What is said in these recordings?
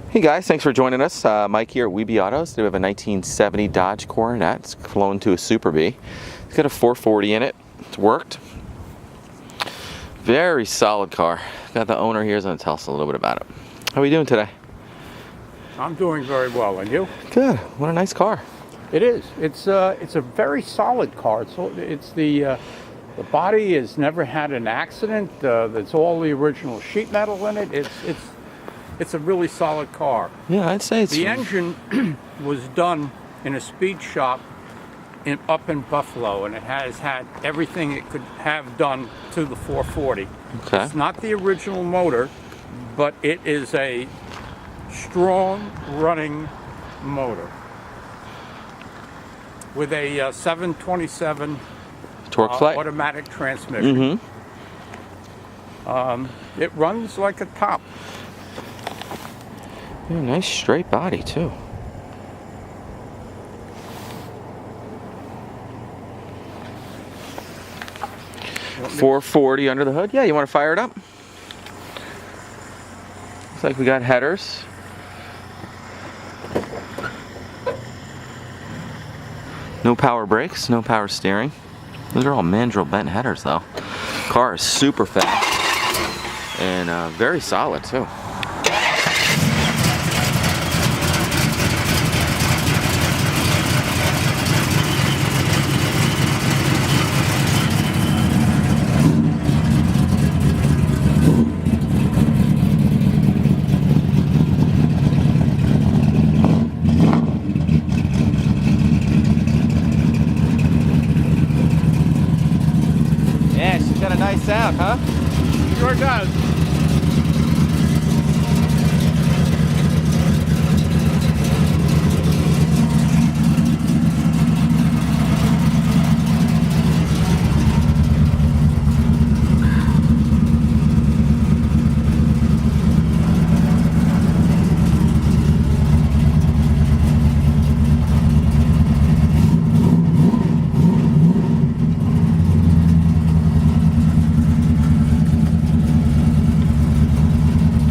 Hey guys, thanks for joining us. Mike here at WeBe Autos. We have a 1970 Dodge Coronet. It's flown to a Superbee. It's got a 440 in it. It's worked. Very solid car. Got the owner here. He's going to tell us a little bit about it. How are you doing today? I'm doing very well, and you? Good. What a nice car. It is. It's a very solid car. It's the body has never had an accident. It's all the original sheet metal in it. It's a really solid car. Yeah, I'd say it's... The engine was done in a speed shop up in Buffalo, and it has had everything it could have done to the 440. Okay. It's not the original motor, but it is a strong running motor with a 727 torque flight automatic transmission. It runs like a top. Yeah, nice straight body too. .440 under the hood. Yeah, you want to fire it up? Looks like we got headers. No power brakes, no power steering. Those are all mandrel bent headers though. Car is super fast and very solid too. Yeah, she's got a nice sound, huh? Sure does.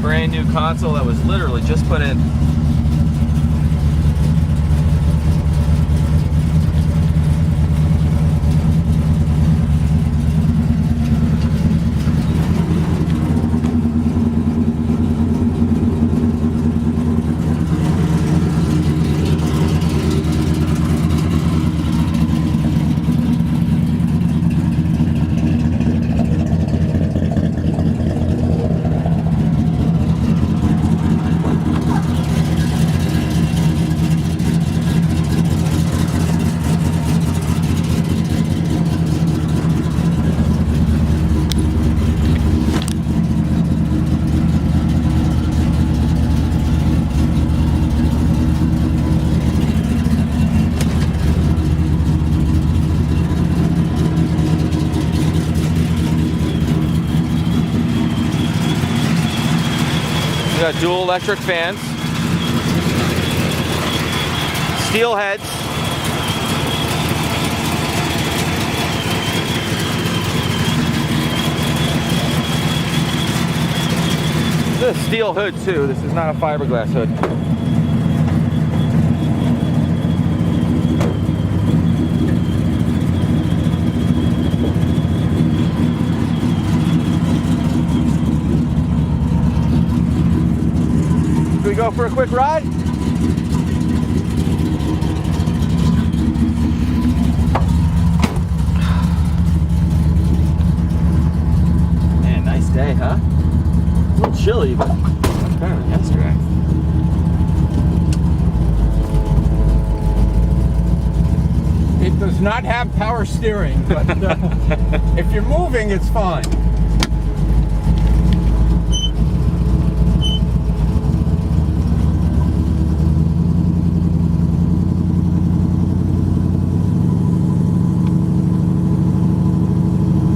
Brand new console that was literally just put in. We got dual electric fans, steel heads, this is a steel hood too. This is not a fiberglass hood. Should we go for a quick ride? Man, nice day, huh? A little chilly, but much better than yesterday. It does not have power steering, but if you're moving, it's fine.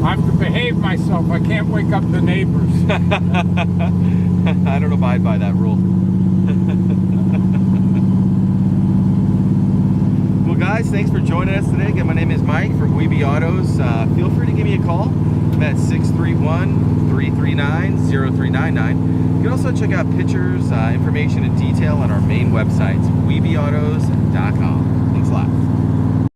I have to behave myself. I can't wake up the neighbors. I don't abide by that rule. Well guys, thanks for joining us today. Again, my name is Mike from WeBe Autos. Feel free to give me a call. them at 631-339-0399. You can also check out pictures, information, and detail on our main website, webeautos.com.